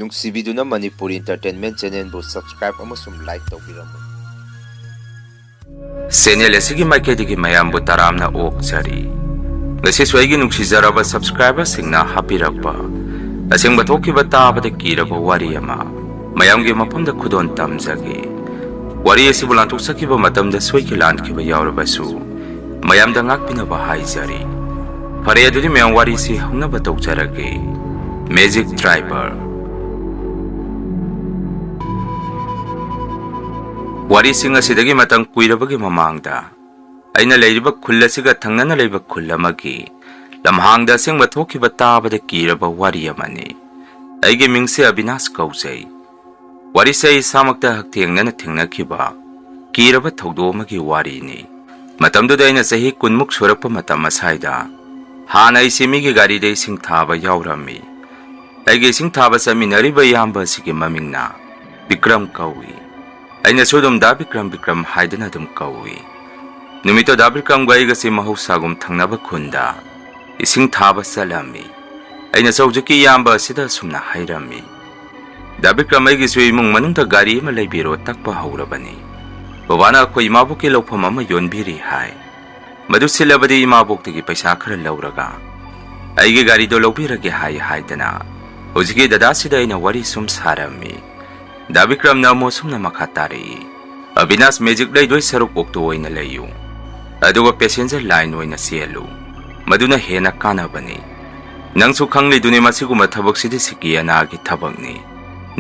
ꯅꯨꯡꯁꯤꯕꯤꯗꯨꯅ Manipur entertainment ꯆꯦꯅꯦꯜꯕꯨ subscribe ꯑꯃꯁꯨꯡ like ꯇꯧꯕꯤꯔꯝꯃꯨ꯫ Channel ꯑꯁꯤꯒꯤ ꯃꯥꯏꯀꯩꯗꯒꯤ ꯃꯌꯥꯝꯕꯨ ꯇꯔꯥꯝꯅ ꯑꯣꯛꯆꯔꯤ꯫ ꯉꯁꯤꯁꯨ ꯑꯩꯒꯤ ꯅꯨꯡꯁꯤꯖꯔꯕ ꯁꯕꯁꯀ꯭ꯔꯥꯏꯕꯔꯁꯤꯡꯅ ꯍꯥꯞꯄꯤꯔꯛꯄ ꯑꯁꯦꯡꯕ ꯊꯣꯛꯈꯤꯕ ꯇꯥꯕꯗ ꯀꯤꯔꯕ ꯋꯥꯔꯤ ꯑꯃ ꯃꯌꯥꯝꯒꯤ ꯃꯐꯝꯗ ꯈꯨꯗꯣꯟ ꯇꯝꯖꯒꯦ꯫ ꯋꯥꯔꯤ ꯑꯁꯤꯕꯨ ꯂꯥꯟꯊꯣꯛꯆꯈꯤꯕ ꯃꯇꯝꯗ ꯁꯣꯏꯈꯤ ꯂꯥꯟꯈꯤꯕ ꯌꯥꯎꯔꯕꯁꯨ ꯃꯌꯥꯝꯗ ꯉꯥꯛꯄꯤꯅꯕ ꯍꯥꯏꯖꯔꯤ꯫ ꯐꯔꯦ ꯑꯗꯨꯗꯤ ꯃꯌꯥꯝ ꯋꯥꯔꯤꯁꯤ ꯍꯧꯅꯕ ꯇꯧꯖꯔꯒꯦ꯫ Magic driver. ꯋꯥꯔꯤꯁꯤꯡ ꯑꯁꯤꯗꯒꯤ ꯃꯇꯝ ꯀꯨꯏꯔꯕꯒꯤ ꯃꯃꯥꯡꯗ ꯑꯩꯅ ꯂꯩꯔꯤꯕ ꯈꯨꯜ ꯑꯁꯤꯒ ꯊꯪꯅꯅ ꯂꯩꯕ ꯈꯨꯜ ꯑꯃꯒꯤ ꯂꯝꯍꯥꯡꯗ ꯑꯁꯦꯡꯕ ꯊꯣꯛꯈꯤꯕ ꯇꯥꯕꯗ ꯀꯤꯔꯕ ꯋꯥꯔꯤ ꯑꯃꯅꯤ꯫ ꯑꯩꯒꯤ ꯃꯤꯡꯁꯦ ꯑꯕꯤꯅꯥꯁ ꯀꯧꯖꯩ꯫ ꯋꯥꯔꯤꯁꯦ ꯑꯩ ꯏꯁꯥꯃꯛꯇ ꯍꯛꯊꯦꯡꯅꯅ ꯊꯦꯡꯅꯈꯤꯕ ꯀꯤꯔꯕ ꯊꯧꯗꯣꯛ ꯑꯃꯒꯤ ꯋꯥꯔꯤꯅꯤ꯫ ꯃꯇꯝꯗꯨꯗ ꯑꯩꯅ ꯆꯍꯤ 10ꯃꯨꯛ ꯁꯨꯔꯛꯄ ꯃꯇꯝ ꯑꯁꯥꯏꯗ ꯍꯥꯟꯅ ꯑꯩꯁꯤ ꯃꯤꯒꯤ ꯒꯥꯔꯤꯗ ꯏꯁꯤꯡ ꯊꯥꯕ ꯌꯥꯎꯔꯝꯃꯤ꯫ ꯑꯩꯒꯤ ꯏꯁꯤꯡ ꯊꯥꯕ ꯆꯠꯃꯤꯟꯅꯔꯤꯕ ꯏꯌꯥꯝꯕ ꯑꯁꯤꯒꯤ ꯃꯃꯤꯡꯅ ꯕꯤꯀ꯭ꯔꯝ ꯀꯧꯏ꯫ ꯑꯩꯅꯁꯨ ꯑꯗꯨꯝ ꯗꯥ ꯕꯤꯀ꯭ꯔꯝ ꯍꯥꯏꯗꯨꯅ ꯑꯗꯨꯝ ꯀꯧꯏ꯫ ꯅꯨꯃꯤꯠꯇꯣ ꯗꯥ ꯕꯤꯀ꯭ꯔꯝꯒ ꯑꯩꯒꯁꯤ ꯃꯍꯧꯁꯥꯒꯨꯝ ꯊꯪꯅꯕ ꯈꯨꯟꯗ ꯏꯁꯤꯡ ꯊꯥꯕ ꯆꯠꯂꯝꯃꯤ꯫ ꯑꯩꯅꯁꯨ ꯍꯧꯖꯤꯛꯀꯤ ꯏꯌꯥꯝꯕ ꯑꯁꯤꯗ ꯑꯁꯨꯝꯅ ꯍꯥꯏꯔꯝꯃꯤ, ꯗꯥ ꯕꯤꯀ꯭ꯔꯝ ꯑꯩꯒꯤꯁꯨ ꯏꯃꯨꯡ ꯃꯅꯨꯡꯗ ꯒꯥꯔꯤ ꯑꯃ ꯂꯩꯕꯤꯔꯣ ꯇꯛꯄ ꯍꯧꯔꯕꯅꯤ꯫ ꯕꯕꯥꯅ ꯑꯩꯈꯣꯏ ꯏꯃꯥꯕꯣꯛꯀꯤ ꯂꯧꯐꯝ ꯑꯃ ꯌꯣꯟꯕꯤꯔꯤ ꯍꯥꯏ꯫ ꯃꯗꯨ ꯁꯤꯜꯂꯕꯗꯤ ꯏꯃꯥꯕꯣꯛꯇꯒꯤ ꯄꯩꯁꯥ ꯈꯔ ꯂꯧꯔꯒ ꯑꯩꯒꯤ ꯒꯥꯔꯤꯗꯣ ꯂꯧꯕꯤꯔꯒꯦ ꯍꯥꯏꯗꯅ ꯍꯧꯖꯤꯛꯀꯤ ꯗꯗꯥꯁꯤꯗ ꯑꯩꯅ ꯋꯥꯔꯤ ꯁꯨꯝ ꯁꯥꯔꯝꯃꯤ꯫ ꯗꯥ ꯕꯤꯀ꯭ꯔꯝꯅ ꯑꯃꯨꯛ ꯁꯨꯝꯅ ꯃꯈꯥ ꯇꯥꯔꯛꯏ, ꯑꯕꯤꯅꯥꯁ ꯃꯦꯖꯤꯛ ꯂꯩꯗꯣꯏ ꯁꯔꯨꯛ ꯑꯣꯛꯇꯣ ꯑꯣꯏꯅ ꯂꯩꯌꯨ, ꯑꯗꯨꯒ ꯄꯦꯁꯦꯟꯖꯔ ꯂꯥꯏꯟ ꯑꯣꯏꯅ ꯆꯦꯜꯂꯨ, ꯃꯗꯨꯅ ꯍꯦꯟꯅ ꯀꯥꯟꯅꯕꯅꯤ꯫ ꯅꯪꯁꯨ ꯈꯪꯂꯤꯗꯨꯅꯤ ꯃꯁꯤꯒꯨꯝꯕ ꯊꯕꯛꯁꯤꯗꯤ ꯁꯤꯀꯤ ꯑꯅꯥꯒꯤ ꯊꯕꯛꯅꯤ꯫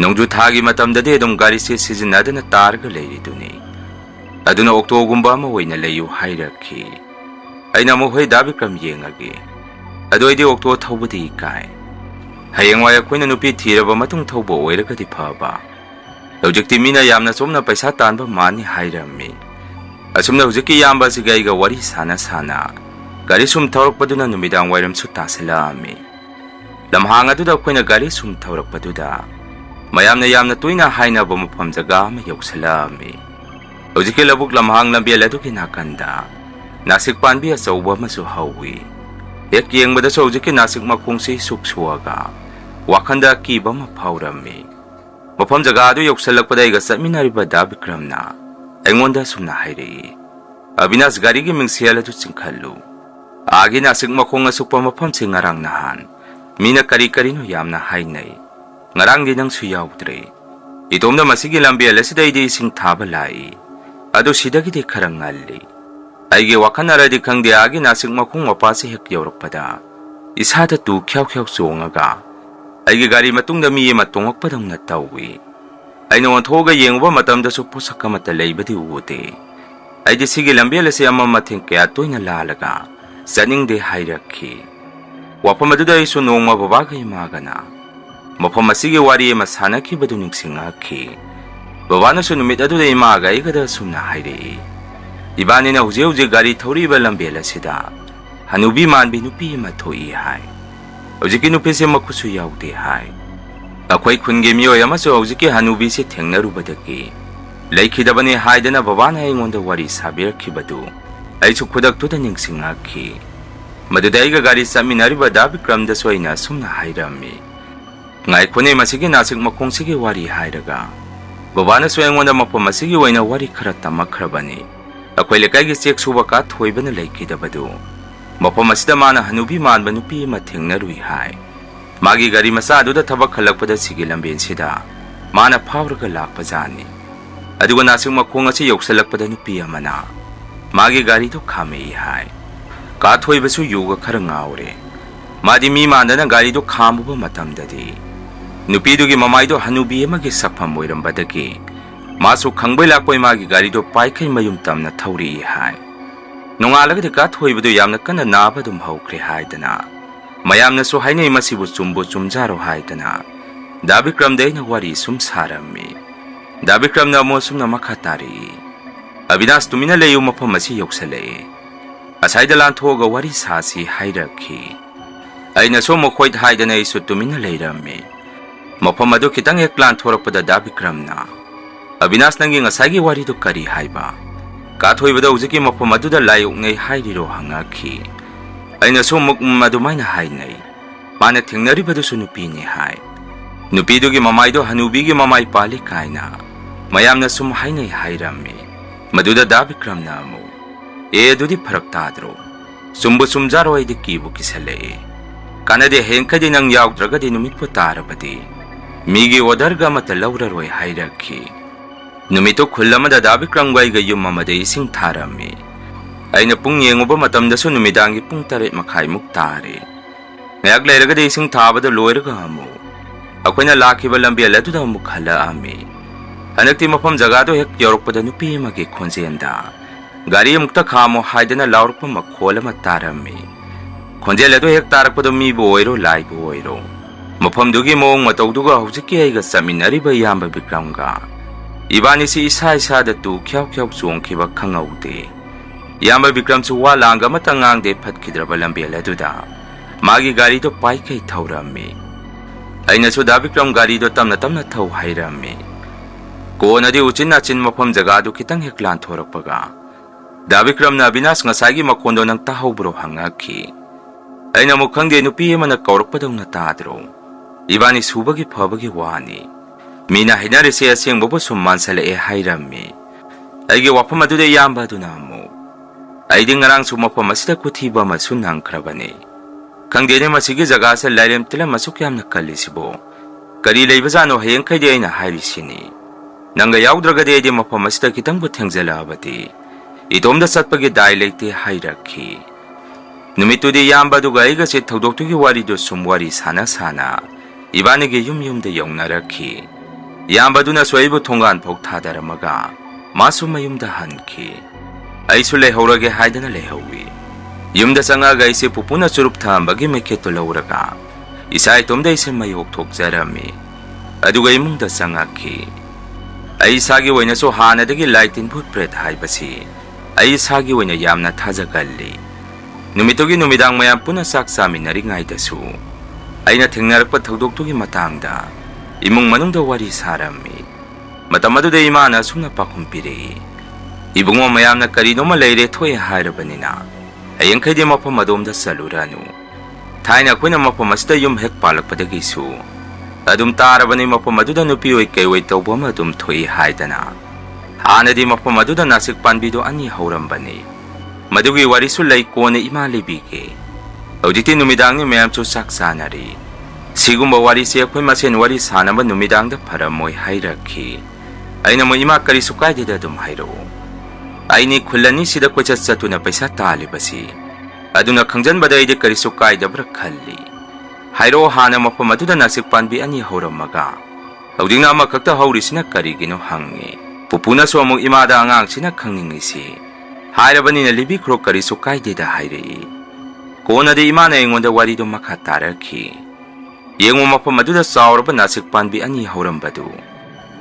ꯅꯣꯡꯖꯨ ꯊꯥꯒꯤ ꯃꯇꯝꯗꯗꯤ ꯑꯗꯨꯝ ꯒꯥꯔꯤꯁꯤ ꯁꯤꯖꯤꯟꯅꯗꯅ ꯇꯥꯔꯒ ꯂꯩꯔꯤꯗꯨꯅꯤ꯫ ꯑꯗꯨꯅ ꯑꯣꯛꯇꯣꯒꯨꯝꯕ ꯑꯃ ꯑꯣꯏꯅ ꯂꯩꯌꯨ ꯍꯥꯏꯔꯛꯈꯤ꯫ ꯑꯩꯅ ꯑꯃꯨꯛ ꯍꯣꯏ ꯗꯥ ꯕꯤꯀ꯭ꯔꯝ ꯌꯦꯡꯉꯒꯦ, ꯑꯗꯨ ꯑꯩꯗꯤ ꯑꯣꯛꯇꯣ ꯊꯧꯕꯗꯤ ꯏꯀꯥꯏ꯫ ꯍꯌꯦꯡꯋꯥꯏ ꯑꯩꯈꯣꯏꯅ ꯅꯨꯄꯤ ꯊꯤꯔꯕ ꯃꯇꯨꯡ ꯊꯧꯕ ꯑꯣꯏꯔꯒꯗꯤ ꯐꯕ꯫ ꯍꯧꯖꯤꯛꯇꯤ ꯃꯤꯅ ꯌꯥꯝꯅ ꯆꯣꯝꯅ ꯄꯩꯁꯥ ꯇꯥꯟꯕ ꯃꯥꯟꯅꯤ ꯍꯥꯏꯔꯝꯃꯤ꯫ ꯑꯁꯨꯝꯅ ꯍꯧꯖꯤꯛꯀꯤ ꯏꯌꯥꯝꯕ ꯑꯁꯤꯒ ꯑꯩꯒ ꯋꯥꯔꯤ ꯁꯥꯅ ꯒꯥꯔꯤ ꯁꯨꯝ ꯊꯧꯔꯛꯄꯗꯨꯅ ꯅꯨꯃꯤꯗꯥꯡ ꯋꯥꯏꯔꯝꯁꯨ ꯇꯥꯁꯤꯜꯂꯛꯑꯝꯃꯤ꯫ ꯂꯝꯍꯥꯡ ꯑꯗꯨꯗ ꯑꯩꯈꯣꯏꯅ ꯒꯥꯔꯤ ꯁꯨꯝ ꯊꯧꯔꯛꯄꯗꯨꯗ ꯃꯌꯥꯝꯅ ꯌꯥꯝꯅ ꯇꯣꯏꯅ ꯍꯥꯏꯅꯕ ꯃꯐꯝ ꯖꯒꯥ ꯑꯃ ꯌꯧꯁꯤꯜꯂꯛꯑꯝꯃꯤ꯫ ꯍꯧꯖꯤꯛꯀꯤ ꯂꯧꯕꯨꯛ ꯂꯝꯍꯥꯡ ꯂꯝꯕꯦꯜ ꯑꯗꯨꯒꯤ ꯅꯥꯀꯟꯗ ꯅꯥꯁꯤꯛ ꯄꯥꯟꯕꯤ ꯑꯆꯧꯕ ꯑꯃꯁꯨ ꯍꯧꯏ꯫ ꯍꯦꯛ ꯌꯦꯡꯕꯗꯁꯨ ꯍꯧꯖꯤꯛꯀꯤ ꯅꯥꯁꯤꯛ ꯃꯈꯣꯡꯁꯤ ꯁꯨꯛ-ꯁꯨꯛꯑꯒ ꯋꯥꯈꯟꯗ ꯑꯀꯤꯕ ꯑꯃ ꯐꯥꯎꯔꯝꯃꯤ꯫ ꯃꯐꯝ ꯖꯒꯥ ꯑꯗꯨ ꯌꯧꯁꯤꯜꯂꯛꯄꯗ ꯑꯩꯒ ꯆꯠꯃꯤꯟꯅꯔꯤꯕ ꯗꯥ ꯕꯤꯀ꯭ꯔꯝꯅ ꯑꯩꯉꯣꯟꯗ ꯑꯁꯨꯝꯅ ꯍꯥꯏꯔꯛꯏ, ꯑꯕꯤꯅꯥꯁ ꯒꯥꯔꯤꯒꯤ ꯃꯤꯡꯁꯦꯜ ꯑꯗꯨ ꯆꯤꯡꯈꯠꯂꯨ꯫ ꯑꯥꯒꯤ ꯅꯥꯁꯤꯛ ꯃꯈꯣꯡ ꯑꯁꯨꯛꯄ ꯃꯐꯝꯁꯤ ꯉꯔꯥꯡ ꯅꯍꯥꯟ ꯃꯤꯅ ꯀꯔꯤꯅꯣ ꯌꯥꯝꯅ ꯍꯥꯏꯅꯩ꯫ ꯉꯔꯥꯡꯗꯤ ꯅꯪꯁꯨ ꯌꯥꯎꯗ꯭ꯔꯦ꯫ ꯏꯇꯣꯝꯗ ꯃꯁꯤꯒꯤ ꯂꯝꯕꯦꯜ ꯑꯁꯤꯗ ꯑꯩꯗꯤ ꯏꯁꯤꯡ ꯊꯥꯕ ꯂꯥꯛꯏ꯫ ꯑꯗꯨ ꯁꯤꯗꯒꯤꯗꯤ ꯈꯔ ꯉꯜꯂꯤ꯫ ꯑꯩꯒꯤ ꯋꯥꯈꯟꯅꯔꯗꯤ ꯈꯪꯗꯦ ꯑꯥꯒꯤ ꯅꯥꯁꯤꯛ ꯃꯈꯣꯡ ꯃꯄꯥꯁꯤ ꯍꯦꯛ ꯌꯧꯔꯛꯄꯗ ꯏꯁꯥꯗ ꯇꯨ ꯈ꯭ꯌꯥꯎ ꯆꯣꯡꯉꯒ ꯑꯩꯒꯤ ꯒꯥꯔꯤ ꯃꯇꯨꯡꯗ ꯃꯤ ꯑꯃ ꯇꯣꯡꯉꯛꯄꯗꯧꯅ ꯇꯧꯏ꯫ ꯑꯩꯅ ꯑꯣꯟꯊꯣꯛꯑꯒ ꯌꯦꯡꯉꯨꯕ ꯃꯇꯝꯗꯁꯨ ꯄꯣꯠꯁꯛ ꯑꯃꯠꯇ ꯂꯩꯕꯗꯤ ꯎꯗꯦ꯫ ꯑꯩꯗꯤ ꯁꯤꯒꯤ ꯂꯝꯕꯦꯜ ꯑꯁꯤ ꯑꯃꯝ ꯑꯊꯦꯡ ꯀꯌꯥ ꯇꯣꯏꯅ ꯂꯥꯜꯂꯒ ꯆꯠꯅꯤꯡꯗꯦ ꯍꯥꯏꯔꯛꯈꯤ꯫ ꯋꯥꯐꯝ ꯑꯗꯨꯗ ꯑꯩꯁꯨ ꯅꯣꯡꯃ ꯕꯕꯥꯒ ꯏꯃꯥꯒꯅ ꯃꯐꯝ ꯑꯁꯤꯒꯤ ꯋꯥꯔꯤ ꯑꯃ ꯁꯥꯟꯅꯈꯤꯕꯗꯨ ꯅꯤꯡꯁꯤꯡꯉꯛꯈꯤ꯫ ꯕꯕꯥꯅꯁꯨ ꯅꯨꯃꯤꯠ ꯑꯗꯨꯗ ꯏꯃꯥꯒ ꯑꯩꯒꯗ ꯁꯨꯝꯅ ꯍꯥꯏꯔꯛꯏ, ꯏꯕꯥꯅꯤꯅ ꯍꯧꯖꯤꯛ ꯒꯥꯔꯤ ꯊꯧꯔꯤꯕ ꯂꯝꯕꯦꯜ ꯑꯁꯤꯗ ꯍꯅꯨꯕꯤ ꯃꯥꯟꯕꯤ ꯅꯨꯄꯤ ꯑꯃ ꯊꯣꯛꯏ ꯍꯥꯏ꯫ ꯍꯧꯖꯤꯛꯀꯤ ꯅꯨꯄꯤꯁꯤ ꯃꯈꯨꯠꯁꯨ ꯌꯥꯎꯗꯦ ꯍꯥꯏ꯫ ꯑꯩꯈꯣꯏ ꯈꯨꯟꯒꯤ ꯃꯤꯑꯣꯏ ꯑꯃꯁꯨ ꯍꯧꯖꯤꯛꯀꯤ ꯍꯅꯨꯕꯤꯁꯤ ꯊꯦꯡꯅꯔꯨꯕꯗꯒꯤ ꯂꯩꯈꯤꯗꯕꯅꯤ ꯍꯥꯏꯗꯅ ꯕꯕꯥꯅ ꯑꯩꯉꯣꯟꯗ ꯋꯥꯔꯤ ꯁꯥꯕꯤꯔꯛꯈꯤꯕꯗꯨ ꯑꯩꯁꯨ ꯈꯨꯗꯛꯇꯨꯗ ꯅꯤꯡꯁꯤꯡꯉꯛꯈꯤ꯫ ꯃꯗꯨꯗ ꯑꯩꯒ ꯒꯥꯔꯤ ꯆꯠꯃꯤꯟꯅꯔꯤꯕ ꯗꯥ ꯕꯤꯀ꯭ꯔꯝꯗꯁꯨ ꯑꯩꯅ ꯑꯁꯨꯝꯅ ꯍꯥꯏꯔꯝꯃꯤ, ꯉꯥꯏꯈꯣꯅꯦ ꯃꯁꯤꯒꯤ ꯅꯥꯁꯤꯛ ꯃꯈꯣꯡꯁꯤꯒꯤ ꯋꯥꯔꯤ ꯍꯥꯏꯔꯒ ꯕꯕꯥꯅꯁꯨ ꯑꯩꯉꯣꯟꯗ ꯃꯐꯝ ꯑꯁꯤꯒꯤ ꯑꯣꯏꯅ ꯋꯥꯔꯤ ꯈꯔ ꯇꯝꯃꯛꯈ꯭ꯔꯕꯅꯤ꯫ ꯑꯩꯈꯣꯏ ꯂꯩꯀꯥꯏꯒꯤ ꯆꯦꯛ ꯁꯨꯕ ꯀꯥ ꯊꯣꯏꯕꯅ ꯂꯩꯈꯤꯗꯕꯗꯨ ꯃꯐꯝ ꯑꯁꯤꯗ ꯃꯥꯅ ꯍꯅꯨꯕꯤ ꯃꯥꯟꯕ ꯅꯨꯄꯤ ꯑꯃ ꯊꯦꯡꯅꯔꯨꯏ ꯍꯥꯏ꯫ ꯃꯥꯒꯤ ꯒꯥꯔꯤ ꯃꯆꯥꯗꯨꯗ ꯊꯕꯛ ꯍꯜꯂꯛꯄꯗ ꯁꯤꯒꯤ ꯂꯝꯕꯦꯟꯁꯤꯗ ꯃꯥꯅ ꯐꯥꯎꯔꯒ ꯂꯥꯛꯄꯖꯥꯠꯅꯤ꯫ ꯑꯗꯨꯒ ꯅꯥꯁꯤꯛ ꯃꯈꯣꯡ ꯑꯁꯤ ꯌꯧꯁꯤꯜꯂꯛꯄꯗ ꯅꯨꯄꯤ ꯑꯃꯅ ꯃꯥꯒꯤ ꯒꯥꯔꯤꯗꯨ ꯈꯥꯝꯃꯛꯏ ꯍꯥꯏ꯫ ꯀꯥ ꯊꯣꯏꯕꯁꯨ ꯌꯨꯒ ꯈꯔ ꯉꯥꯎꯔꯦ꯫ ꯃꯥꯗꯤ ꯃꯤ ꯃꯥꯟꯗꯅ ꯒꯥꯔꯤꯗꯨ ꯈꯥꯝꯃꯨꯕ ꯃꯇꯝꯗꯗꯤ ꯅꯨꯄꯤꯗꯨꯒꯤ ꯃꯃꯥꯏꯗꯣ ꯍꯅꯨꯕꯤ ꯑꯃꯒꯤ ꯁꯛꯐꯝ ꯑꯣꯏꯔꯝꯕꯗꯒꯤ ꯃꯥꯁꯨ ꯈꯪꯕꯩ ꯂꯥꯛꯄꯩ ꯃꯥꯒꯤ ꯒꯥꯔꯤꯗꯣ ꯄꯥꯏꯈꯩ ꯃꯌꯨꯝ ꯇꯝꯅ ꯊꯧꯔꯛꯏ ꯍꯥꯏ꯫ ꯅꯣꯡꯉꯥꯜꯂꯒꯗꯤ ꯀꯥ ꯊꯣꯏꯕꯗꯨ ꯌꯥꯝꯅ ꯀꯟꯅ ꯅꯥꯕ ꯑꯗꯨꯝ ꯍꯧꯈ꯭ꯔꯦ ꯍꯥꯏꯗꯅ ꯃꯌꯥꯝꯅꯁꯨ ꯍꯥꯏꯅꯩ ꯃꯁꯤꯕꯨ ꯆꯨꯝꯖꯥꯔꯣ ꯍꯥꯏꯗꯅ ꯗꯥ ꯕꯤꯀ꯭ꯔꯝꯗ ꯑꯩꯅ ꯋꯥꯔꯤ ꯁꯨꯝ ꯁꯥꯔꯝꯃꯤ꯫ ꯗꯥ ꯕꯤꯀ꯭ꯔꯝꯅ ꯑꯃꯨꯛ ꯑꯁꯨꯝꯅ ꯃꯈꯥ ꯇꯥꯔꯛꯏ, ꯑꯕꯤꯅꯥꯁ ꯇꯨꯃꯤꯟꯅ ꯂꯩꯌꯨ ꯃꯐꯝ ꯑꯁꯤ ꯌꯧꯁꯤꯜꯂꯛꯑꯦ, ꯑꯁꯥꯏꯗ ꯂꯥꯟꯊꯣꯛꯑꯒ ꯋꯥꯔꯤ ꯁꯥꯁꯤ ꯍꯥꯏꯔꯛꯈꯤ꯫ ꯑꯩꯅꯁꯨ ꯑꯃꯨꯛ ꯍꯣꯏ ꯍꯥꯏꯗꯅ ꯑꯩꯁꯨ ꯇꯨꯃꯤꯟꯅ ꯂꯩꯔꯝꯃꯤ꯫ ꯃꯐꯝ ꯑꯗꯨ ꯈꯤꯇꯪ ꯍꯦꯛ ꯂꯥꯟꯊꯣꯔꯛꯄꯗ ꯗꯥ ꯕꯤꯀ꯭ꯔꯝꯅ, ꯑꯕꯤꯅꯥꯁ ꯅꯪꯒꯤ ꯉꯁꯥꯏꯒꯤ ꯋꯥꯔꯤꯗꯨ ꯀꯔꯤ ꯍꯥꯏꯕ? ꯀꯥꯊꯣꯏꯕꯗ ꯍꯧꯖꯤꯛꯀꯤ ꯃꯐꯝ ꯑꯗꯨꯗ ꯂꯥꯏ ꯑꯣꯛꯅꯩ ꯍꯥꯏꯔꯤꯔꯣ ꯍꯪꯉꯛꯈꯤ꯫ ꯑꯩꯅꯁꯨ ꯑꯃꯨꯛ ꯑꯗꯨꯃꯥꯏꯅ ꯍꯥꯏꯅꯩ꯫ ꯃꯥꯅ ꯊꯦꯡꯅꯔꯤꯕꯗꯨꯁꯨ ꯅꯨꯄꯤꯅꯤ ꯍꯥꯏ꯫ Nupidugi mamaydo hanubigi mamay pali kaina. Mayamna sum hainay hayrammi. Maduda Dabikram na mo. Adudi parak tadro. Sumbu sumjaro ay di kibu kisale. Kanade henkadi nang yaugdraga di numitpo tarabadi. Migi wadarga matalawraroy hayrakhi. Numito kulamada Dabikram gay gayum mamade ising tarami. Ay na pong yenguba matamda so numidangi pong tarit makay muktari. Ngayak layraga di ising tabada loyraga mo. Ako na laki ba lambi ala daw mukhala ami. Hanagti mapam jagado hek yorok pada nupi magi konsienda. Gari mukta kamo haida na laurok pa makkola matarami. Konsiela do hek tarak pada mi boiro lai boiro. Mapam dugi moong matawduga hujiki ay gasaminari ba yamba Bikramga. Ibani si isa-isa datu kyaw-kyaw suong kiba kangawdi. Yamba Bikram su wala nga matangang de pat kidra ba lambi ala duda. Magi gari do pay kay taurami. Ay na so Dabikram gari do tam na thaw hayrami. Ko na di uchin na chin mapam jagado kitang heklan thorak paga. Dabikram na binas nga sagi makondo ng tahaw bro hangaki. Ay na mukhang di nupi man nagkaurok pa daw na tadro. Iba ni subagi pabagi wani. Mina hinari siya siyang bobo summan sa lae hayrami. Ay giwapa maduda yamba do na mo. Ay di ngarang sumapa masida kutiba masunang krabani. Kang di na masigi jaga sa lalim tila masukyam na kalisibo. Karilay bazano hayang kay di ay na harisini. Nang gayaw draga di mapamasita kitang butang zalabati. Itom da sat pagi dialect ti hayraki. Numito di yamba dugay kasi tawdok tugi wari do sumwari sana. Ibanigi yum da yung naraki. Yamba do na swaybo tonggan pok tadaramaga. Masumayum da hanki. Ay sulay haurage hayda na lehawi. Yumda sanga gaisi pupuna surup thambagi meketo lauraga. Isa itomda isin mayok thokjarami. Aduga imungda sangaki. Ay sagi wayna so hanadagi lightin footprint haibasi. Ay sagi wayna yamna thajagalli. Numitogi numidang mayam puna saksamin naringay dasu. Ay na tingnarakpa thagdoktugi matangda. Imong manungda wari sarami. Matamado da imana sumna pakumpiri. Ibung mo mayam na karino malayre thoy hayrabanina. Ayang kay di mapamadom da salurano. Tayo na kuna mapamasda yung hek palak padagisu. Adum taraban ay mapamaduda nupiyoy kay way tawba madum toy hayda na. Hana di mapamaduda nasik panbido ani haurambani. Madugi warisulay ko na imalibike. Auditi numidang ni mayam so saksanari. Sigumba wari siya ko'y masin wari sana ba numidang da para mo'y hayraki. Ay na mo imakarisukai di da dumhayro. Ay ni kulani sida ko sa na paisa talibasi. Aduna kangjan baday di karisukay da brakali. Hayro hana mapamaduda nasikpan bi ani horamaga. Auding na makakta hauri sina karigino hangi. Pupuna so among imada angang sina kangingisi. Hayra ba ni nalibi kro karisukay di da hayri. Kona di imana ingon da wari do makataraki. Yung mapamaduda sa ba nasikpan bi ani horambadu.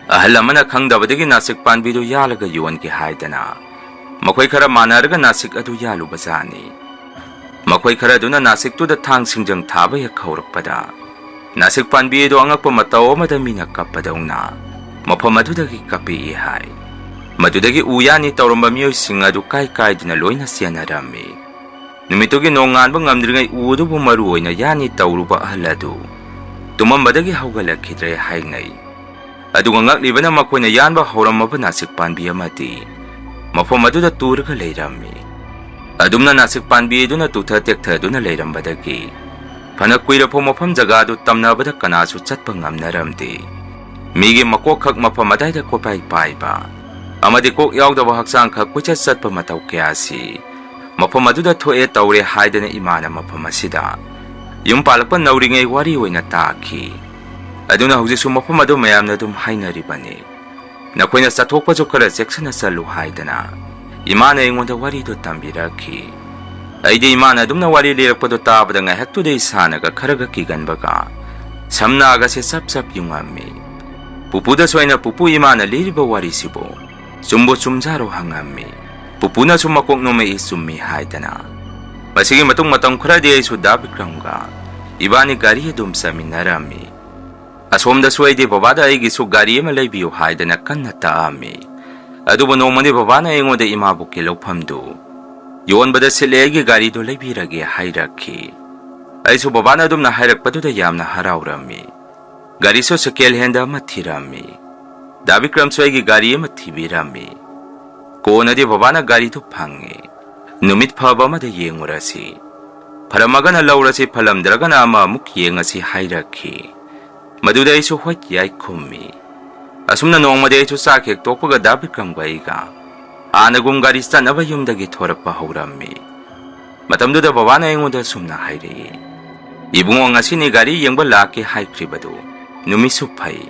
Ahalaman na kang dabadagi nasikpan bi do yalaga yuan ki hayda na. Makoy kara manaraga nasik adu yalu bazani. Makoy kara duna nasik tu da tang singjang taba ya kaurak pada. Nasik panbi do angak pamataw madami na kapadaw na. Mapamadu dagi kapi ihay. Madudagi uya ni tauramba miyoy singadu kay dinaloy na siya narami. Numito ginongan bang ngamdir ngay udo bumaruoy na yani tauro ba ahalado. Tumambadagi hawgalak hidray hay ngay. Adu ngak liba na makoy na yan ba hawram maba nasik panbi amati. Mapamadu da turga layrami. Adum na nasik panbi do na tutatek do na layrambadagi. Panakwira po mapam jagado tamna bada kanaso chat pangam naramdi. Migi makokak mapamaday da ko pay ba. Amadi kok yaw da bahaksang kakuchat sat pamataw kayasi. Mapamadu da to e taure hayda na imana mapamasida. Yung palakpan nauringay wariway na taki. Adum na hugzik sumapamadu mayam na dumhay na ribani. Nakoy na sa tokpa jokara seksyon na sa luhay na. Imana yung wanda wari do tambiraki. Ay di imana dum na wari lirak pa do tabada nga hekto day sana ka karagakigan baga. Samna aga si sap-sap yung ami. Pupuda sway na pupu imana liriba wari sibo. Sumbo sumzaro hangami. Pupu na sumakok no may isumihay na. Masigi matong matang kura di ay so Dabikram ga. Iba ni gari dum sa minarami. Asom da sway di babada ay giso gari malay biyo hayda na kan na taami. Adu ba nung mani babana ay ngoda imabok kilaw pamdo. Yon ba da silegi gari do lay biragi hayraki. Ay so babana dum na hayrak pa do da yam na harawrami. ꯒꯥꯔꯤꯁꯨ ꯁꯦꯀꯦꯟ ꯍꯦꯟꯗ ꯑꯃ ꯊꯤꯔꯝꯃꯤ꯫ ꯗꯥꯕꯤꯀ꯭ꯔꯝꯁꯨ ꯑꯩꯒꯤ ꯒꯥꯔꯤ ꯑꯃ ꯊꯤꯕꯤꯔꯝꯃꯤ꯫ ꯀꯣꯟꯅꯗꯤ ꯕꯕꯥꯅ ꯒꯥꯔꯤꯗꯨ ꯐꯪꯉꯤ꯫ ꯅꯨꯃꯤꯠ ꯐꯕ ꯑꯃꯗ ꯌꯦꯡꯉꯨꯔꯁꯤ꯫ ꯐꯔꯝꯃꯒꯅ ꯂꯧꯔꯁꯤ, ꯐꯂꯝꯗ꯭ꯔꯒꯅ ꯑꯃ ꯑꯃꯨꯛ ꯌꯦꯡꯉꯁꯤ ꯍꯥꯏꯔꯛꯈꯤ꯫ ꯃꯗꯨꯗ ꯑꯩꯁꯨ ꯍꯣꯏ ꯌꯥꯏ ꯈꯨꯝꯃꯤ꯫ ꯑꯁꯨꯝꯅ ꯅꯣꯡꯃꯗꯤ ꯑꯩꯁꯨ ꯆꯥꯛ ꯍꯦꯛ ꯇꯣꯛꯄꯒ ꯗꯥꯕꯤꯀ꯭ꯔꯝꯒ ꯑꯩꯒ ꯍꯥꯟꯅꯒꯨꯝ ꯒꯥꯔꯤ ꯆꯠꯅꯕ ꯌꯨꯝꯗꯒꯤ ꯊꯣꯔꯛꯄ ꯍꯧꯔꯝꯃꯤ꯫ ꯃꯇꯝꯗꯨꯗ ꯕꯕꯥꯅ ꯑꯩꯉꯣꯟꯗ ꯁꯨꯝꯅ ꯍꯥꯏꯔꯛꯏ, "ꯏꯕꯨꯡꯉꯣ, ꯉꯁꯤꯅꯤ ꯒꯥꯔꯤ ꯌꯦꯡꯕ ꯂꯥꯛꯀꯦ ꯍꯥꯏꯈ꯭ꯔꯤꯕꯗꯨ, ꯅꯨꯃꯤꯠꯁꯨ ꯐꯩ,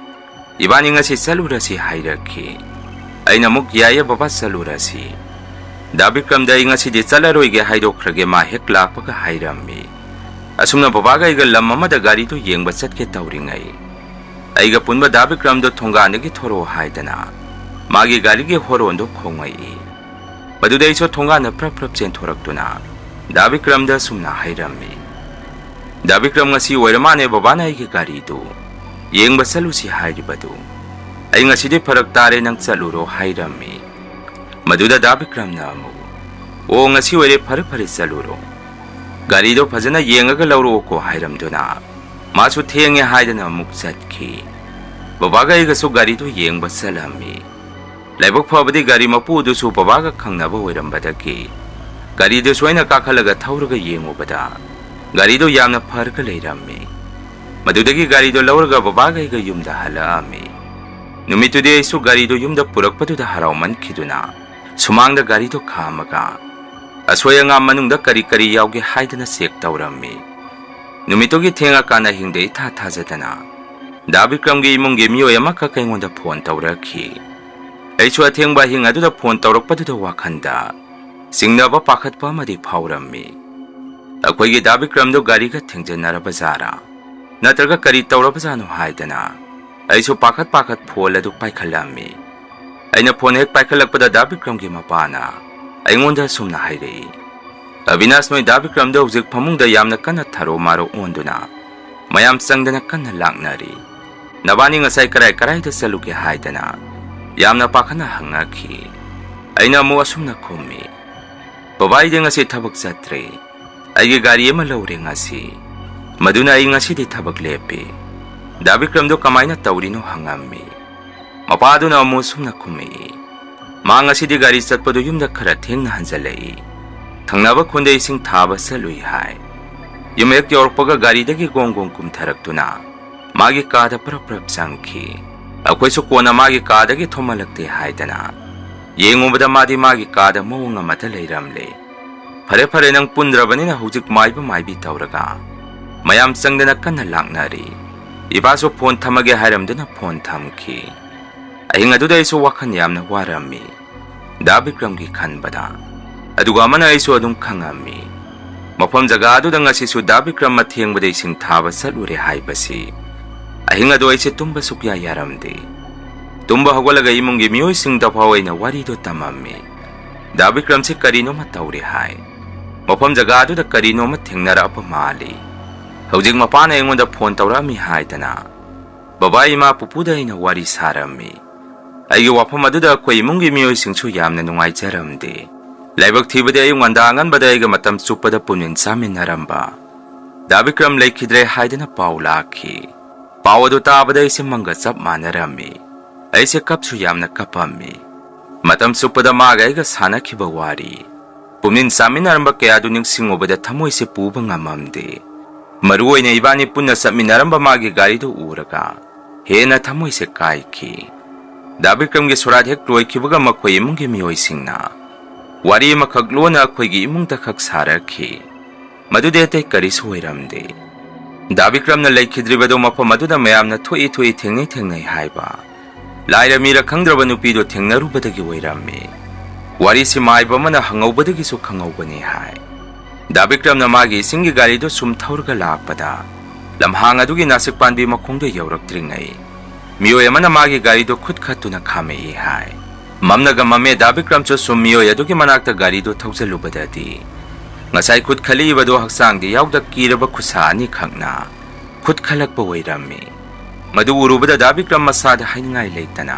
ꯏꯕꯥꯅꯤ ꯉꯁꯤ ꯆꯠꯂꯨꯔꯁꯤ" ꯍꯥꯏꯔꯛꯈꯤ꯫ ꯑꯩꯅ ꯑꯃꯨꯛ ꯌꯥꯏꯌꯦ ꯕꯕꯥ, ꯆꯠꯂꯨꯔꯁꯤ꯫ ꯗꯥꯕꯤꯀ꯭ꯔꯝꯗ ꯑꯩ ꯉꯁꯤꯗꯤ ꯆꯠꯂꯔꯣꯏꯒꯦ ꯍꯥꯏꯗꯣꯛꯈ꯭ꯔꯒꯦ ꯃꯥ ꯍꯦꯛ ꯂꯥꯛꯄꯒ ꯍꯥꯏꯔꯝꯃꯤ꯫ ꯑꯁꯨꯝꯅ ꯕꯕꯥꯒ ꯑꯩꯒ ꯂꯝ ꯑꯃꯗ ꯒꯥꯔꯤꯗꯨ ꯌꯦꯡꯕ ꯆꯠꯀꯦ ꯇꯧꯔꯤꯉꯩ ꯑꯩꯒ ꯄꯨꯟꯕ ꯗꯥꯕꯤꯀ꯭ꯔꯝꯗꯣ ꯊꯣꯡꯒꯥꯟꯗꯒꯤ ꯊꯣꯔꯛꯑꯣ ꯍꯥꯏꯗꯅ ꯃꯥꯒꯤ ꯒꯥꯔꯤꯒꯤ ꯍꯣꯔꯣꯟꯗꯣ ꯈꯣꯡꯉꯛꯏ꯫ ꯃꯗꯨꯗ ꯑꯩꯁꯨ ꯊꯣꯡꯒꯥꯟꯗ ꯐ꯭ꯔꯞ ꯐ꯭ꯔꯞ ꯆꯦꯟꯊꯣꯔꯛꯇꯨꯅ ꯗꯥꯕꯤꯀ꯭ꯔꯝꯗ ꯁꯨꯝꯅ ꯍꯥꯏꯔꯝꯃꯤ, "ꯗꯥꯕꯤꯀ꯭ꯔꯝ, ꯉꯁꯤ ꯑꯣꯏꯔꯃꯥꯅꯦ ꯕꯕꯥꯅ ꯑꯩꯒꯤ ꯒꯥꯔꯤꯗꯨ ꯌꯦꯡꯕ ꯆꯠꯂꯨꯁꯤ ꯍꯥꯏꯔꯤꯕꯗꯨ꯫ ꯑꯩ ꯉꯁꯤꯗꯤ ꯐꯔꯛ ꯇꯥꯔꯦ, ꯅꯪ ꯆꯠꯂꯨꯔꯣ" ꯍꯥꯏꯔꯝꯃꯤ꯫ ꯃꯗꯨꯗ ꯗꯥꯕꯤꯀ꯭ꯔꯝꯅ ꯑꯃꯨꯛ, "ꯑꯣ, ꯉꯁꯤ ꯑꯣꯏꯔꯦ, ꯐꯔꯦ ꯐꯔꯦ ꯆꯠꯂꯨꯔꯣ. ꯒꯥꯔꯤꯗꯣ ꯐꯖꯅ ꯌꯦꯡꯉꯒ ꯂꯧꯔꯛꯑꯣꯀꯣ" ꯍꯥꯏꯔꯝꯗꯨꯅ ꯃꯥꯁꯨ ꯊꯦꯡꯉꯦ ꯍꯥꯏꯗꯅ ꯑꯃꯨꯛ ꯆꯠꯈꯤ꯫ ꯕꯕꯥꯒ ꯑꯩꯒꯁꯨ ꯒꯥꯔꯤꯗꯨ ꯌꯦꯡꯕ ꯆꯠꯂꯝꯃꯤ꯫ ꯂꯥꯏꯕꯛ ꯐꯕꯗꯤ ꯒꯥꯔꯤ ꯃꯄꯨꯗꯨꯁꯨ ꯕꯕꯥꯒ ꯈꯪꯅꯕ ꯑꯣꯏꯔꯝꯕꯗꯒꯤ ꯒꯥꯔꯤꯗꯨꯁꯨ ꯑꯩꯅ ꯀꯥꯈꯠꯂꯒ ꯊꯧꯔꯒ ꯌꯦꯡꯉꯨꯕꯗ ꯒꯥꯔꯤꯗꯨ ꯌꯥꯝꯅ ꯐꯔꯒ ꯂꯩꯔꯝꯃꯤ꯫ ꯃꯗꯨꯗꯒꯤ ꯒꯥꯔꯤꯗꯨ ꯂꯧꯔꯒ ꯕꯕꯥꯒ ꯑꯩꯒ ꯌꯨꯝꯗ ꯍꯜꯂꯛꯑꯝꯃꯤ꯫ ꯅꯨꯃꯤꯠꯇꯨꯗꯤ ꯑꯩꯁꯨ ꯒꯥꯔꯤꯗꯨ ꯌꯨꯝꯗ ꯄꯨꯔꯛꯄꯗꯨꯗ ꯍꯔꯥꯎꯃꯟꯈꯤꯗꯨꯅ ꯁꯨꯃꯥꯡꯗ ꯒꯥꯔꯤꯗꯨ ꯈꯥꯝꯃꯒ ꯑꯁꯣꯏ ꯑꯉꯥꯝ ꯃꯅꯨꯡꯗ ꯀꯔꯤ ꯀꯔꯤ ꯌꯥꯎꯒꯦ ꯍꯥꯏꯗꯅ ꯆꯦꯛ ꯇꯧꯔꯝꯃꯤ꯫ ꯅꯨꯃꯤꯠꯇꯨꯒꯤ ꯊꯦꯡꯉꯀꯥꯟꯗ ꯑꯍꯤꯡꯗ ꯏꯊꯥ ꯊꯥꯖꯗꯅ ꯗꯥꯕꯤꯀ꯭ꯔꯝꯒꯤ ꯏꯃꯨꯡꯒꯤ ꯃꯤꯑꯣꯏ ꯑꯃꯈꯛ ꯑꯩꯉꯣꯟꯗ ꯐꯣꯟ ꯇꯧꯔꯛꯈꯤ꯫ ꯑꯩꯁꯨ ꯑꯊꯦꯡꯕ ꯑꯍꯤꯡ ꯑꯗꯨꯗ ꯐꯣꯟ ꯇꯧꯔꯛꯄꯗꯨꯗ ꯋꯥꯈꯟꯗ ꯆꯤꯡꯅꯕ ꯄꯥꯈꯠꯄ ꯑꯃꯗꯤ ꯐꯥꯎꯔꯝꯃꯤ꯫ ꯑꯩꯈꯣꯏꯒꯤ ꯗꯥꯕꯤꯀ꯭ꯔꯝꯗꯨ ꯒꯥꯔꯤꯒ ꯊꯦꯡꯖꯤꯟꯅꯔꯕꯖꯥꯔꯥ ꯅꯠꯇ꯭ꯔꯒ ꯀꯔꯤ ꯇꯧꯔꯕꯖꯥꯠꯅꯣ ꯍꯥꯏꯗꯅ ꯑꯩꯁꯨ ꯄꯥꯈꯠ ꯐꯣꯟ ꯑꯗꯨ ꯄꯥꯏꯈꯠꯂꯝꯃꯤ꯫ ꯑꯩꯅ ꯐꯣꯟ ꯍꯦꯛ ꯄꯥꯏꯈꯠꯂꯛꯄꯗ ꯗꯥꯕꯤꯀ꯭ꯔꯝꯒꯤ ꯃꯄꯥꯅ ꯑꯩꯉꯣꯟꯗ ꯁꯨꯝꯅ ꯍꯥꯏꯔꯛꯏ, "ꯑꯕꯤꯅꯥꯁ, ꯅꯣꯏ ꯗꯥꯕꯤꯀ꯭ꯔꯝꯗꯣ ꯍꯧꯖꯤꯛ ꯐꯃꯨꯡꯗ ꯌꯥꯝꯅ ꯀꯟꯅ ꯊꯥꯔꯣ ꯃꯥꯔꯣ ꯑꯣꯟꯗꯨꯅ ꯃꯌꯥꯝ ꯆꯪꯗꯅ ꯀꯟꯅ ꯂꯥꯛꯅꯔꯤ꯫ ꯅꯕꯥꯅꯤ ꯉꯁꯥꯏ ꯀꯔꯥꯏꯗ ꯆꯠꯂꯨꯒꯦ" ꯍꯥꯏꯗꯅ ꯌꯥꯝꯅ ꯄꯥꯈꯠꯅ ꯍꯪꯉꯛꯈꯤ꯫ ꯑꯩꯅ ꯑꯃꯨꯛ ꯑꯁꯨꯝꯅ ꯈꯨꯝꯃꯤ, "ꯕꯕꯥ, ꯑꯩꯗꯤ ꯉꯁꯤ ꯊꯕꯛ ꯆꯠꯇ꯭ꯔꯦ. ꯑꯩꯒꯤ ꯒꯥꯔꯤ ꯑꯃ ꯂꯧꯔꯦ ꯉꯁꯤ. ꯃꯗꯨꯅ ꯑꯩ ꯉꯁꯤꯗꯤ ꯊꯕꯛ ꯂꯦꯞꯄꯤ." ꯗꯥꯕꯤꯀ꯭ꯔꯝꯗꯣ ꯀꯃꯥꯏꯅ ꯇꯧꯔꯤꯅꯣ ꯍꯪꯉꯝꯃꯤ꯫ ꯃꯄꯥꯗꯨꯅ ꯑꯃꯨꯛ ꯁꯨꯝꯅ ꯈꯨꯝꯃꯛꯏ, "ꯃꯥ ꯉꯁꯤꯗꯤ ꯒꯥꯔꯤ ꯆꯠꯄꯗꯨ ꯌꯨꯝꯗ ꯈꯔ ꯊꯦꯡꯅ ꯍꯟꯖꯜꯂꯛꯏ. ꯊꯪꯅꯕ ꯈꯨꯟꯗ ꯏꯁꯤꯡ ꯊꯥꯕ ꯆꯠꯂꯨꯏ ꯍꯥꯏ. ꯌꯨꯝ ꯍꯦꯛ ꯌꯧꯔꯛꯄꯒ ꯒꯥꯔꯤꯗꯒꯤ ꯒꯣꯡ ꯒꯣꯡ ꯀꯨꯝꯊꯔꯛꯇꯨꯅ ꯃꯥꯒꯤ ꯀꯥꯗ ꯄ꯭ꯔꯞ ꯄ꯭ꯔꯞ ꯆꯪꯈꯤ. ꯑꯩꯈꯣꯏꯁꯨ ꯀꯣꯟꯅ ꯃꯥꯒꯤ ꯀꯥꯗꯒꯤ ꯊꯣꯝꯍꯜꯂꯛꯇꯦ ꯍꯥꯏꯗꯅ ꯌꯦꯡꯉꯨꯕꯗ ꯃꯥꯗꯤ ꯃꯥꯒꯤ ꯀꯥꯗ ꯃꯑꯣꯡ ꯑꯃꯗ ꯂꯩꯔꯝꯂꯦ. ꯐꯔꯦ ꯐꯔꯦ, ꯅꯪ ꯄꯨꯟꯗ꯭ꯔꯕꯅꯤꯅ ꯍꯧꯖꯤꯛ ꯃꯥꯏꯕ ꯃꯥꯏꯕꯤ ꯇꯧꯔꯒ ꯃꯌꯥꯝ ꯆꯪꯗꯅ ꯀꯟꯅ ꯂꯥꯛꯅꯔꯤ. ꯏꯄꯥꯁꯨ ꯐꯣꯟ ꯊꯝꯃꯒꯦ ꯍꯥꯏꯔꯝꯗꯨꯅ ꯐꯣꯟ ꯊꯝꯈꯤ." ꯑꯍꯤꯡ ꯑꯗꯨꯗ ꯑꯩꯁꯨ ꯋꯥꯈꯜ ꯌꯥꯝꯅ ꯋꯥꯔꯝꯃꯤ ꯗꯥꯕꯤꯀ꯭ꯔꯝꯒꯤ ꯈꯟꯕꯗ꯫ ꯑꯗꯨꯒ ꯑꯃꯅ ꯑꯩꯁꯨ ꯑꯗꯨꯝ ꯈꯪꯉꯝꯃꯤ, ꯃꯐꯝ ꯖꯒꯥ ꯑꯗꯨꯗ ꯉꯁꯤꯁꯨ ꯗꯥꯕꯤꯀ꯭ꯔꯝ ꯑꯊꯦꯡꯕꯗ ꯏꯁꯤꯡ ꯊꯥꯕ ꯆꯠꯂꯨꯔꯦ ꯍꯥꯏꯕꯁꯤ꯫ ꯑꯍꯤꯡ ꯑꯗꯨ ꯑꯩꯁꯦ ꯇꯨꯝꯕ ꯁꯨꯛꯌꯥ ꯌꯥꯔꯝꯗꯦ꯫ ꯇꯨꯝꯕ ꯍꯧꯒꯠꯂꯒ ꯏꯃꯨꯡꯒꯤ ꯃꯤꯑꯣꯏꯁꯤꯡꯗ ꯐꯥꯎ ꯑꯩꯅ ꯋꯥꯔꯤꯗꯨ ꯇꯝꯃꯝꯃꯤ꯫ ꯗꯥꯕꯤꯀ꯭ꯔꯝꯁꯤ ꯀꯔꯤꯅꯣꯃ ꯇꯧꯔꯦ ꯍꯥꯏ. ꯃꯐꯝ ꯖꯒꯥ ꯑꯗꯨꯗ ꯀꯔꯤꯅꯣꯃ ꯊꯦꯡꯅꯔꯛꯑꯕ ꯃꯥꯜꯂꯤ. ꯍꯧꯖꯤꯛ ꯃꯄꯥꯅ ꯑꯩꯉꯣꯟꯗ ꯐꯣꯟ ꯇꯧꯔꯛꯑꯝꯃꯤ ꯍꯥꯏꯗꯅ ꯕꯕꯥ, ꯏꯃꯥ, ꯄꯨꯄꯨꯗ ꯑꯩꯅ ꯋꯥꯔꯤ ꯁꯥꯔꯝꯃꯤ꯫ ꯑꯩꯒꯤ ꯋꯥꯐꯝ ꯑꯗꯨꯗ ꯑꯩꯈꯣꯏ ꯏꯃꯨꯡꯒꯤ ꯃꯤꯑꯣꯏꯁꯤꯡꯁꯨ ꯌꯥꯝꯅ ꯅꯨꯡꯉꯥꯏꯖꯔꯝꯗꯦ꯫ ꯂꯥꯏꯕꯛ ꯊꯤꯕꯗꯤ ꯑꯌꯨꯛ ꯉꯟꯇꯥ ꯑꯉꯟꯕꯗ ꯑꯩꯒ ꯃꯇꯝ ꯆꯨꯞꯄꯗ ꯄꯨꯛꯅꯤꯡ ꯆꯥꯃꯤꯟꯅꯔꯝꯕ ꯗꯥꯕꯤꯀ꯭ꯔꯝ ꯂꯩꯈꯤꯗ꯭ꯔꯦ ꯍꯥꯏꯗꯅ ꯄꯥꯎ ꯂꯥꯛꯈꯤ꯫ ꯄꯥꯎ ꯑꯗꯨ ꯇꯥꯕꯗ ꯑꯩꯁꯦ ꯃꯪꯒ ꯆꯞ ꯃꯥꯟꯅꯔꯝꯃꯤ꯫ ꯑꯩꯁꯦ ꯀꯞꯁꯨ ꯌꯥꯝꯅ ꯀꯞꯄꯝꯃꯤ꯫ ꯃꯇꯝ ꯆꯨꯞꯄꯗ ꯃꯥꯒ ꯑꯩꯒ ꯁꯥꯟꯅꯈꯤꯕ ꯋꯥꯔꯤ, ꯄꯨꯛꯅꯤꯡ ꯆꯥꯃꯤꯟꯅꯔꯝꯕ ꯀꯌꯥꯗꯨ ꯅꯤꯡꯁꯤꯡꯉꯨꯕꯗ ꯊꯃꯣꯏꯁꯦ ꯄꯨꯕ ꯉꯝꯃꯝꯗꯦ꯫ ꯃꯔꯨꯑꯣꯏꯅ ꯏꯕꯥꯅꯤ ꯄꯨꯟꯅ ꯆꯠꯃꯤꯟꯅꯔꯝꯕ ꯃꯥꯒꯤ ꯒꯥꯔꯤꯗꯨ ꯎꯔꯒ ꯍꯦꯟꯅ ꯊꯃꯣꯏꯁꯦ ꯀꯥꯏꯈꯤ꯫ ꯗꯥꯕꯤꯀ꯭ꯔꯝꯒꯤ ꯁꯣꯔꯥꯠ ꯍꯦꯛ ꯂꯣꯏꯈꯤꯕꯒ ꯃꯈꯣꯏ ꯏꯃꯨꯡꯒꯤ ꯃꯤꯑꯣꯏꯁꯤꯡꯅ ꯋꯥꯔꯤ ꯑꯃꯈꯛ ꯂꯣꯟꯅ ꯑꯩꯈꯣꯏꯒꯤ ꯏꯃꯨꯡꯗ ꯈꯛ ꯁꯥꯔꯛꯈꯤ꯫ ꯃꯗꯨꯗꯤ ꯑꯇꯩ ꯀꯔꯤꯁꯨ ꯑꯣꯏꯔꯝꯗꯦ. ꯗꯥꯕꯤꯀ꯭ꯔꯝꯅ ꯂꯩꯈꯤꯗ꯭ꯔꯤꯕꯗꯨ ꯃꯐꯝ ꯑꯗꯨꯗ ꯃꯌꯥꯝꯅ ꯊꯣꯛꯏ ꯊꯦꯡꯅꯩ ꯍꯥꯏꯕ ꯂꯥꯏꯔ ꯃꯤꯔ ꯈꯪꯗ꯭ꯔꯕ ꯅꯨꯄꯤꯗꯨ ꯊꯦꯡꯅꯔꯨꯕꯗꯒꯤ ꯑꯣꯏꯔꯝꯃꯤ꯫ ꯋꯥꯔꯤꯁꯤ ꯃꯥꯏꯕ ꯑꯃꯅ ꯍꯪꯍꯧꯕꯗꯒꯤꯁꯨ ꯈꯪꯍꯧꯕꯅꯤ ꯍꯥꯏ. ꯗꯥꯕꯤꯀ꯭ꯔꯝꯅ ꯃꯥꯒꯤ ꯏꯁꯤꯡꯒꯤ ꯒꯥꯔꯤꯗꯨ ꯁꯨꯝ ꯊꯧꯔꯒ ꯂꯥꯛꯄꯗ ꯂꯝꯍꯥꯡ ꯑꯗꯨꯒꯤ ꯅꯥꯁꯤꯛ ꯄꯥꯟꯕꯤ ꯃꯈꯣꯡꯗ ꯌꯧꯔꯛꯇ꯭ꯔꯤꯉꯩ ꯃꯤꯑꯣꯏ ꯑꯃꯅ ꯃꯥꯒꯤ ꯒꯥꯔꯤꯗꯨ ꯈꯨꯠ ꯈꯠꯇꯨꯅ ꯈꯥꯝꯃꯛꯏ ꯍꯥꯏ. ꯃꯝꯅꯒ ꯃꯝꯃꯦ. ꯗꯥꯕꯤꯀ꯭ꯔꯝꯁꯨ ꯁꯨꯝ ꯃꯤꯑꯣꯏ ꯑꯗꯨꯒꯤ ꯃꯅꯥꯛꯇ ꯒꯥꯔꯤꯗꯨ ꯊꯧꯖꯜꯂꯨꯕꯗꯗꯤ ꯉꯁꯥꯏ ꯈꯨꯠ ꯈꯜꯂꯛꯏꯕꯗꯨ ꯍꯛꯆꯥꯡꯗꯤ ꯌꯥꯎꯗ ꯀꯤꯔꯕ ꯈꯨꯠꯁꯥ ꯑꯅꯤꯈꯛꯅ ꯈꯨꯠ ꯈꯜꯂꯛꯄ ꯑꯣꯏꯔꯝꯃꯤ꯫ ꯃꯗꯨ ꯎꯔꯨꯕꯗ ꯗꯥꯕꯤꯀ꯭ꯔꯝ ꯃꯁꯥꯗ ꯍꯥꯏꯅꯤꯡꯉꯥꯏ ꯂꯩꯇꯅ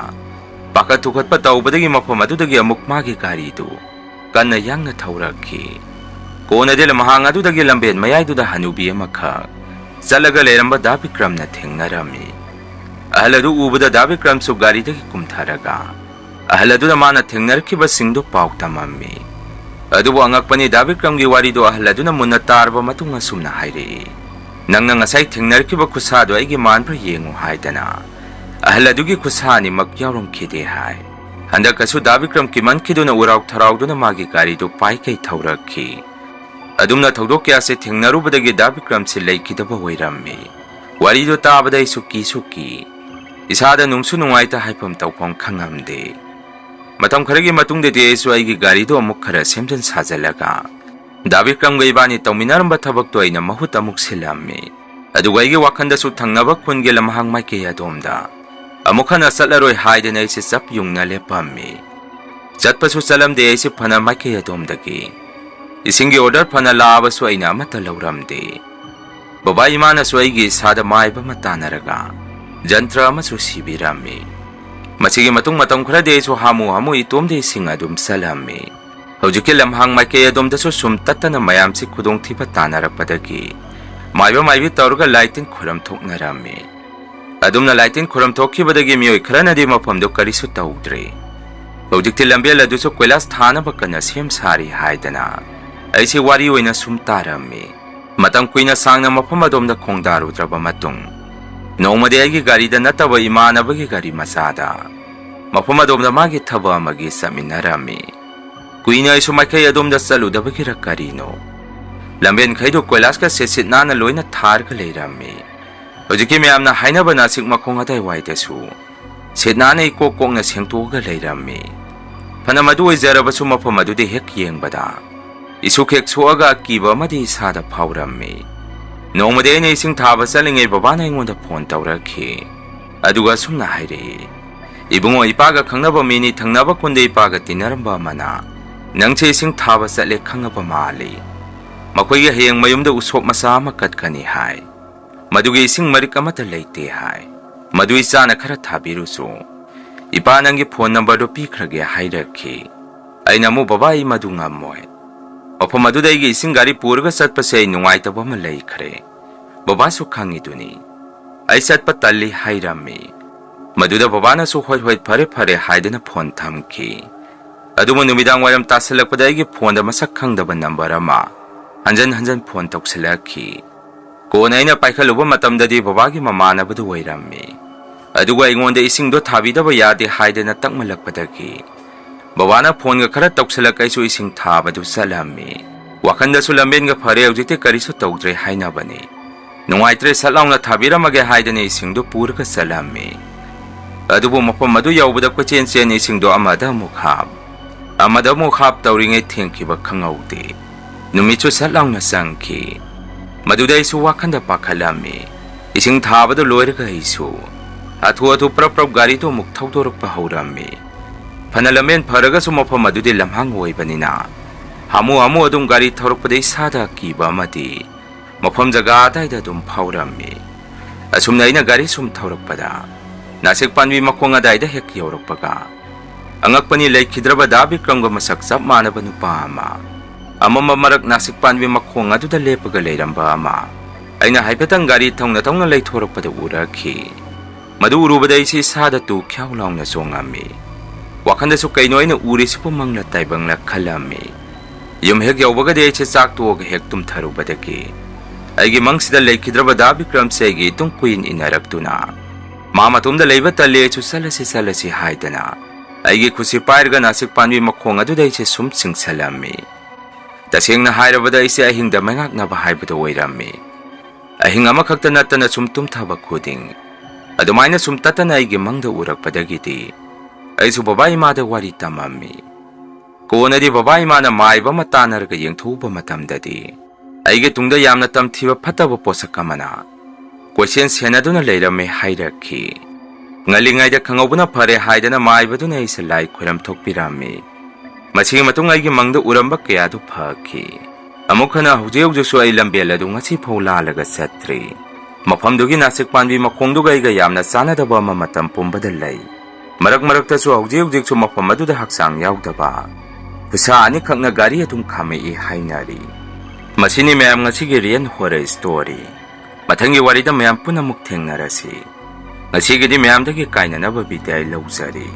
ꯄꯥꯈꯠ ꯊꯨꯀꯠꯄ ꯇꯧꯕꯗꯒꯤ ꯃꯐꯝ ꯑꯗꯨꯗꯒꯤ ꯑꯃꯨꯛ ꯃꯥꯒꯤ ꯒꯥꯔꯤꯗꯨ ꯀꯟꯅ ꯌꯥꯡꯅ ꯊꯧꯔꯛꯈꯤ꯫ ꯀꯣꯟꯅꯗꯤ ꯂꯝꯍꯥꯡ ꯑꯗꯨꯗꯒꯤ ꯂꯝꯕꯦꯟ ꯃꯌꯥꯏꯗꯨꯗ ꯍꯅꯨꯕꯤ ꯑꯃꯈꯛ ꯆꯠꯂꯒ ꯂꯩꯔꯝꯕ ꯗꯥꯕꯤꯀ꯭ꯔꯝꯅ ꯊꯦꯡꯅꯔꯝꯃꯤ꯫ ahal adu ubada Davikramsu garidagi kumtharaga ahal aduna mana thengnarkibasingdo pau tamammi. Adubu angakpani Davikramgi warido ahal aduna munna tarba matunga sumna hairi. Nangna ngasai thengnarkiba khusado aigi manpra yengu haidana. Ahal adugi khusani makyawromkhide hai. Handakasu Davikram kimankiduna urauk tharauduna magi garido paikai thaurakhi. Adumna thawdok kya se thengnarubadagi Davikram se leikidaba oirammi. Warido tabadai suki. Isada nungsu nungaita haipam tawpam khangamde. Matam kharagi matungdadi aisu aigi garido amuk khara semjan sajalaga. Davikramga ibani tawminaramba thabakto aina mahut amuk silammi. Aduga aigi wakhandasu thangnaba khunge lamhang maike yadomda. Amuk hana satlaroi haidana aisi sap yungna lepammi. Chatpasu salamde aisi phana maike yadomdagi. Isingi order phana laabasu aina amata lauramde. Baba imanasu aigi sada maiba matanaraga. Jantra amasu sibirammi. Masigi matung matam khara de su hamu itomde ising adum salammi. Hojiki lamhang maike adumda su sum tatana mayam si khudong thiba tanarakpadagi. Maibi tawraga laitin khuram thoknarammi. Adumna laitin khuram thokkibadagi mioi kharanadi mafamdo karisu tawdre. Hojikti lambel adusu koilas thanaba kana sem sari haidana. Aisi wari oina sum tarammi. Matam kuina sangna mafam adomda khongdarudraba matung. Nongmadi aigi garida nataba imanabagi gari masada. Mafam adomda magi thaba amagi saminarami. Kuina isu maikhay adomda saludabagi rakarino. Lamben khaido koilas ka sesit nana loina tharka leirami. Hojiki miyamna hainaba nasik makhong haday waidasu. Sit nana ikokong na sengtuga leirami. Panamadu ay zarabasu mafam adudi hek yengbada. Isu kek suaga akiba madi isada paurami. Nongmadi na ising thaba salingay baba na ingonda phone tawrakhi. Aduga sumna hairi. Ibungo ipaga khangnaba mini thangnaba kunde ipaga tinaramba mana. Nangche ising thaba sale khangaba mali. Makoy hayang mayumda usop masama katkani hai. Madugi ising marik amata leite hai. Madu isana khara thabirusu. Ipa nangi phone number do pikrage hairakhi. Ay namu baba I madu ngamoy. Mafam adudaigi ising gari puraga satpase ay nungaitaba malay khare. Baba su khangiduni. Ay satpa tali hairami. Maduda baba na su hoy pare haidana phone thamki. Aduma numidang waram tasalakpadaigi phone da masak khangdaba number ama. Hanjan phone toksilakhi. Kona ina paikhaluba matamdadi babagi mamanabadu wairammi. Aduga ingonda isingdo thabidaba yade haidana takmalakpadagi. Babana phone ga khara toksilak aisu ising thabadu salammi. Wakanda su lamben ga phare aujite karisu tawdre hainabani. Nungaitre salaungna thabiramage haidana isingdo purga salammi. Adubu mafam madu yaubada kwachen chen isingdo amada mukhab tawringai thengkiba khangaude. Numichu salaungna sangki. Maduda isu wakanda pakhalami. Ising thabadu loiraga isu. Athu prap gari to muk thawdorokpa haurammi. Panalamen pharaga su mafam madudi lamhang oibanina. Hamu adum gari thorokpada isada kiba amadi. Mafam jaga adaida adum phaurammi. Asumna ina gari sum thorokpada. Nasik panwi makhong adaida hek yaurokpaga. Angakpani laikhidraba Davikramga masak chap manaba nupa ama. Amama marak nasik panwi makhong aduda lepaga leiramba ama. Aina haipetang gari thongna leithorokpada urakhi. Madu urubada isi isada tu kyaulaungna songammi. Wakanda su kaino aina uri sipu mangla taibangla khalami. Yum hek yaubaga de aiche chak tuoga hek tumtharubadagi. Aigi mangsida laikhidraba Davikram segi tung queen inaraktuna. Mama tumda leiba tali aichu salasi haidana. Aigi kusi pairga nasik panwi makhong aduda aiche sum singsalami. Tasingna hairabada isi ahingda mangaknaba haibada oirammi. Ahing amakhakta natana sum tumthaba khuding. Adumaina sum tatana aigi mangda urakpadagiti. Aisu baba imada wari tamammi. Konadi baba imana maiba matanaraga yengthuba matamdadi. Aigi tungda yamna tamthiba phataba posakamana. Question senaduna leirame hairakhi. Ngalingaida khangobuna phare haidana maibaduna isa lai khoram thokpirammi. Masigi matung aigi mangda uramba kayadu phakhi. Amukhana hujeu ai lambel adu ngasi phola laga satri. Mafamdugi nasik panbi makhongduga aiga yamna sanadaba matam pumbada lai. Marak tasu hujeu su mafam aduda haksang yaudaba. Pusa ani khakna gari atum khamei hainari. Masini mayam ngasigi rian hora story. Mathangi warida mayam punamuk thengnarasi. Ngasigidi mayamdagi kainanaba biday lawsari.